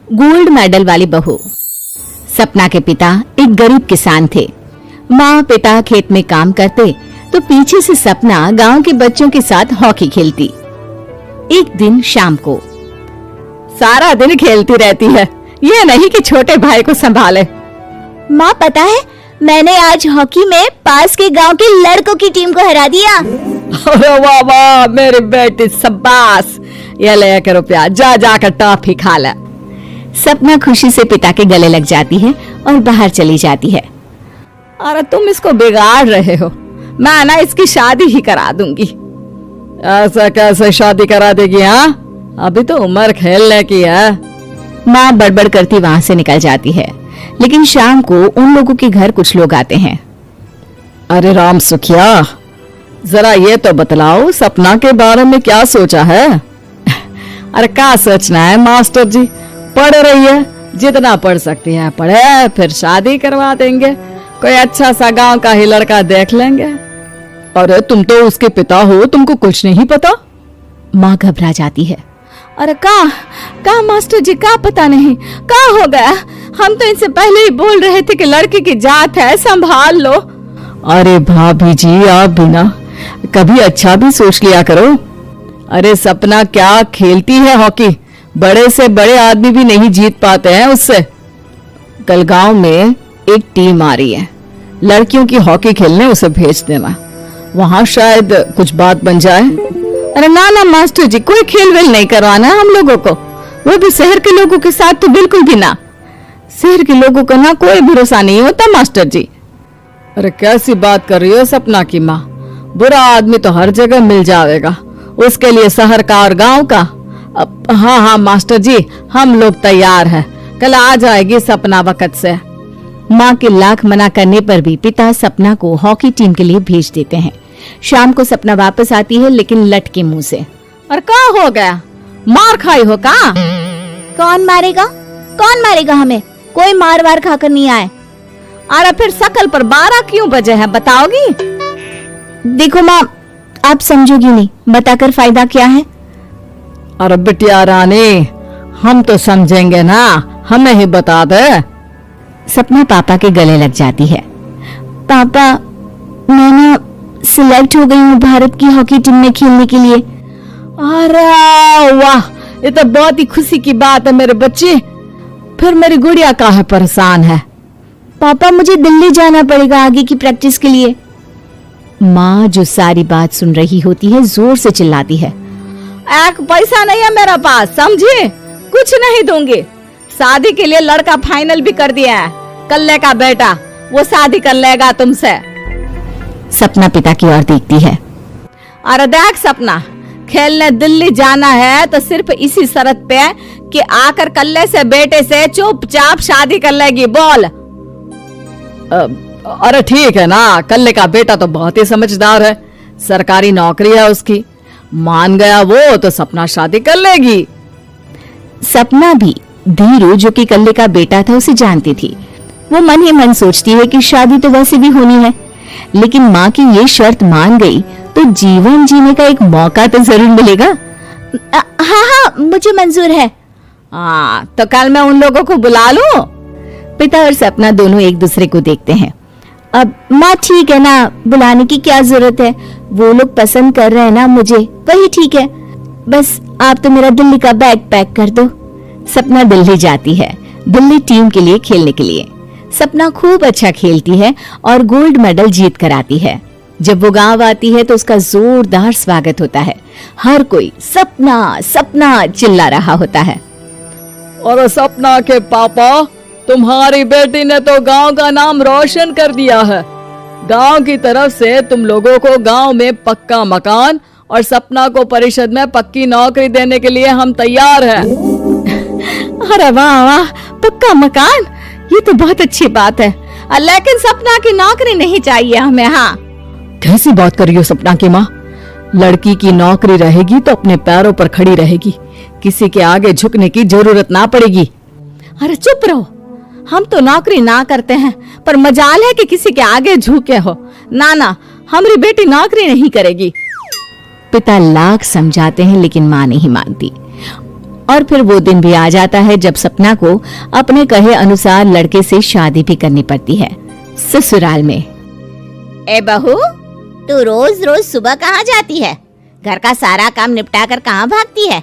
Gold medal वाली बहू। सपना के पिता एक गरीब किसान थे। माँ पिता खेत में काम करते तो पीछे से सपना गांव के बच्चों के साथ हॉकी खेलती। एक दिन शाम को सारा दिन खेलती रहती है, ये नहीं कि छोटे भाई को संभाले। माँ पता है, मैंने आज हॉकी में पास के गांव के लड़कों की टीम को हरा दिया। अरे वाह वाह मेरी बेटी, शाबाश। ये ले के रुपया, जा जाकर टॉफी खा ले। सपना खुशी से पिता के गले लग जाती है और बाहर चली जाती है। अरे तुम इसको बिगाड़ रहे हो, मैं ना इसकी शादी ही करा दूंगी। ऐसा कैसे शादी करा देगी? हाँ, अभी तो उम्र खेलने की है। माँ बड़बड़ करती वहां से निकल जाती है, लेकिन शाम को उन लोगों के घर कुछ लोग आते हैं। अरे राम सुखिया, जरा ये तो बतलाओ सपना के बारे में क्या सोचा है? अरे क्या सोचना है मास्टर जी, पढ़ रही है, जितना पढ़ सकती है पढ़े, फिर शादी करवा देंगे, कोई अच्छा सा गांव का ही लड़का देख लेंगे। अरे तुम तो उसके पिता हो, तुमको कुछ नहीं पता? माँ घबरा जाती है। अरे का मास्टर जी, का पता नहीं, का हो गया? हम तो इनसे पहले ही बोल रहे थे कि लड़की की जात है, संभाल लो। अरे भाभी जी, आप भी ना कभी अच्छा भी सोच लिया करो। अरे सपना क्या खेलती है हॉकी, बड़े से बड़े आदमी भी नहीं जीत पाते हैं उससे। कल गांव में एक टीम आ रही है, लड़कियों की हॉकी खेलने उसे भेज देना, वहां शायद कुछ बात बन जाए। अरे ना ना मास्टर जी, कोई खेल वेल नहीं करवाना हम लोगों को, वो भी शहर के लोगों के साथ तो बिल्कुल भी ना। शहर के लोगों का ना कोई भरोसा नहीं होता मास्टर जी। अरे कैसी बात कर रही हो सपना की माँ, बुरा आदमी तो हर जगह मिल जाएगा, उसके लिए शहर का और गांव का। हाँ हाँ मास्टर जी, हम लोग तैयार हैं, कल आ जाएगी सपना वक्त से। माँ के लाख मना करने पर भी पिता सपना को हॉकी टीम के लिए भेज देते हैं। शाम को सपना वापस आती है, लेकिन लटके मुंह से। और क्या हो गया, मार खाई हो का? कौन मारेगा, कौन मारेगा हमें? कोई मार वार खाकर नहीं आए। अरे फिर शकल पर 12 क्यों बजे हैं, बताओगी? देखो माँ, आप समझोगी नहीं, बताकर फायदा क्या है? अरे बिटिया रानी, हम तो समझेंगे ना, हमें ही बता दे। सपना पापा के गले लग जाती है। पापा, मैं ना सिलेक्ट हो गई हूँ भारत की हॉकी टीम में खेलने के लिए। अरे वाह, ये तो बहुत ही खुशी की बात है मेरे बच्चे। फिर मेरी गुड़िया काहे परेशान है? पापा, मुझे दिल्ली जाना पड़ेगा आगे की प्रैक्टिस के लिए। माँ जो सारी बात सुन रही होती है, जोर से चिल्लाती है। एक पैसा नहीं है मेरे पास, समझी? कुछ नहीं दूंगी। शादी के लिए लड़का फाइनल भी कर दिया है, कल्ले का बेटा, वो शादी कर लेगा तुमसे। सपना पिता की ओर देखती है। अरे देख सपना, खेलने दिल्ली जाना है तो सिर्फ इसी शर्त पे कि आकर कल्ले से बेटे से चुपचाप शादी कर लेगी, बोल। अरे ठीक है ना, कल्ले का बेटा तो बहुत ही समझदार है, सरकारी नौकरी है उसकी, मान गया वो तो सपना शादी कर लेगी। सपना भी धीरू जो कि कल्ले का बेटा था उसे जानती थी। वो मन ही मन सोचती है कि शादी तो वैसे भी होनी है, लेकिन माँ की ये शर्त मान गई तो जीवन जीने का एक मौका तो जरूर मिलेगा। हाँ हाँ, मुझे मंजूर है। हाँ तो कल मैं उन लोगों को बुला लूं। पिता और सपना दोनों एक दूसरे को देखते हैं। अब माँ ठीक है ना, बुलाने की क्या जरूरत है, वो लोग पसंद कर रहे हैं ना मुझे, वही ठीक है। बस आप तो मेरा दिल्ली का बैग पैक कर दो। सपना दिल्ली जाती है, दिल्ली टीम के लिए खेलने के लिए। सपना खूब अच्छा खेलती है और गोल्ड मेडल जीत कर आती है। जब वो गांव आती है तो उसका जोरदार स्वागत होता है, हर कोई सपना सपना चिल्ला रहा होता है। और सपना के पापा, तुम्हारी बेटी ने तो गांव का नाम रोशन कर दिया है। गांव की तरफ से तुम लोगों को गांव में पक्का मकान और सपना को परिषद में पक्की नौकरी देने के लिए हम तैयार हैं। अरे वाह वाह, पक्का मकान, ये तो बहुत अच्छी बात है, लेकिन सपना की नौकरी नहीं चाहिए हमें। हाँ, कैसी बात कर रही हो सपना की माँ? लड़की की नौकरी रहेगी तो अपने पैरों पर खड़ी रहेगी, किसी के आगे झुकने की जरूरत ना पड़ेगी। अरे चुप रहो, हम तो नौकरी ना करते हैं, पर मजाल है कि किसी के आगे झुके हो। ना ना, हमारी बेटी नौकरी नहीं करेगी। पिता लाख समझाते हैं लेकिन माँ नहीं मानती। और फिर वो दिन भी आ जाता है जब सपना को अपने कहे अनुसार लड़के से शादी भी करनी पड़ती है। ससुराल में ए बहू, तू रोज रोज सुबह कहाँ जाती है? घर का सारा काम निपटा कर कहाँ भागती है?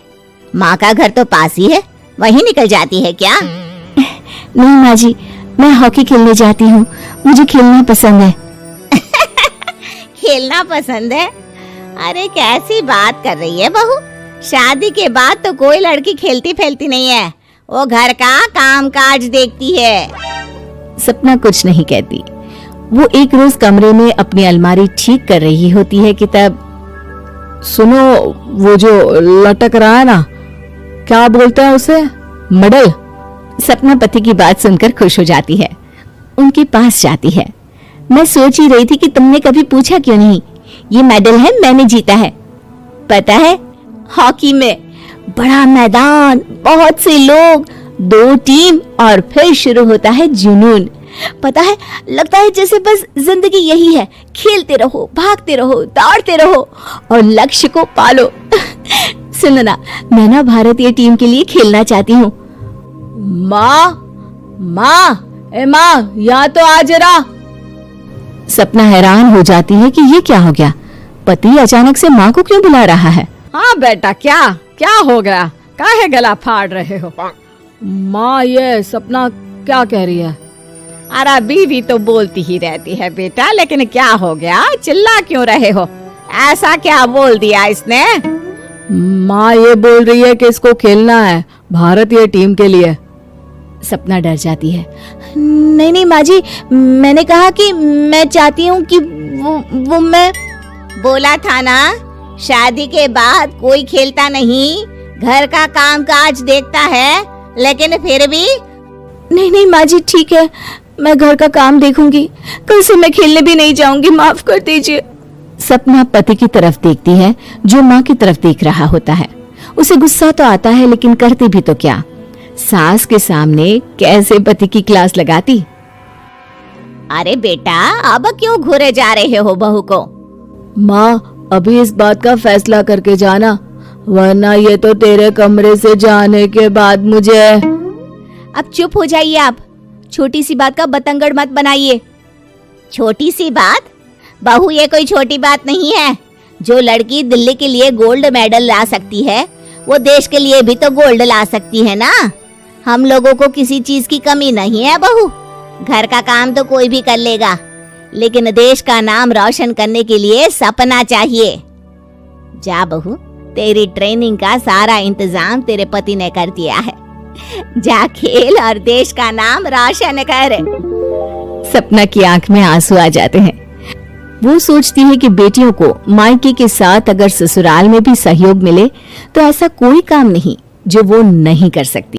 माँ का घर तो पास ही है, वहीं निकल जाती है क्या? नहीं माँ जी, मैं हॉकी खेलने जाती हूँ, मुझे खेलना पसंद है। खेलना पसंद है? अरे कैसी बात कर रही है बहू, शादी के बाद तो कोई लड़की खेलती फैलती नहीं है, वो घर का काम काज देखती है। सपना कुछ नहीं कहती। वो एक रोज कमरे में अपनी अलमारी ठीक कर रही होती है कि तब सुनो, वो जो लटक रहा है ना, क्या बोलते हैं उसे? मेडल। सपना पति की बात सुनकर खुश हो जाती है, उनके पास जाती है। मैं सोच ही रही थी कि तुमने कभी पूछा क्यों नहीं। ये मेडल है, मैंने जीता है। पता है, हॉकी में बड़ा मैदान, बहुत से लोग, 2 टीम और फिर शुरू होता है जुनून। पता है, लगता है जैसे बस जिंदगी यही है, खेलते रहो, भागते रहो, दौड़ते रहो और लक्ष्य को पालो। सुनो ना, मैं ना भारतीय टीम के लिए खेलना चाहती हूँ। माँ, ए माँ, यहाँ तो आ जरा। सपना हैरान हो जाती है कि ये क्या हो गया, पति अचानक से माँ को क्यों बुला रहा है। हाँ बेटा, क्या क्या हो गया? काहे गला फाड़ रहे हो? माँ, ये सपना क्या कह रही है? अरे बीवी तो बोलती ही रहती है बेटा, लेकिन क्या हो गया, चिल्ला क्यों रहे हो? ऐसा क्या बोल दिया इसने? माँ ये बोल रही है कि इसको खेलना है भारतीय टीम के लिए। सपना डर जाती है। नहीं नहीं माँ जी, मैंने कहा कि मैं चाहती हूँ कि वो मैं बोला था ना, शादी के बाद कोई खेलता नहीं, घर का काम काज देखता है, लेकिन फिर भी। नहीं नहीं माँ जी, ठीक है, मैं घर का काम देखूंगी, कल से मैं खेलने भी नहीं जाऊंगी, माफ कर दीजिए। सपना पति की तरफ देखती है जो माँ की तरफ देख रहा होता है। उसे गुस्सा तो आता है, लेकिन करती भी तो क्या, सास के सामने कैसे पति की क्लास लगाती। अरे बेटा, अब क्यों घूरे जा रहे हो बहू को? माँ, अभी इस बात का फैसला करके जाना, वरना ये तो तेरे कमरे से जाने के बाद मुझे। अब चुप हो जाइए आप, छोटी सी बात का बतंगड़ मत बनाइए। छोटी सी बात? बहू, ये कोई छोटी बात नहीं है। जो लड़की दिल्ली के लिए गोल्ड मेडल ला सकती है, वो देश के लिए भी तो गोल्ड ला सकती है ना। हम लोगों को किसी चीज की कमी नहीं है बहू, घर का काम तो कोई भी कर लेगा, लेकिन देश का नाम रोशन करने के लिए सपना चाहिए। जा बहू, तेरी ट्रेनिंग का सारा इंतजाम तेरे पति ने कर दिया है, जा खेल और देश का नाम रोशन कर। सपना की आंख में आंसू आ जाते हैं। वो सोचती है कि बेटियों को मायके के साथ अगर ससुराल में भी सहयोग मिले तो ऐसा कोई काम नहीं जो वो नहीं कर सकती।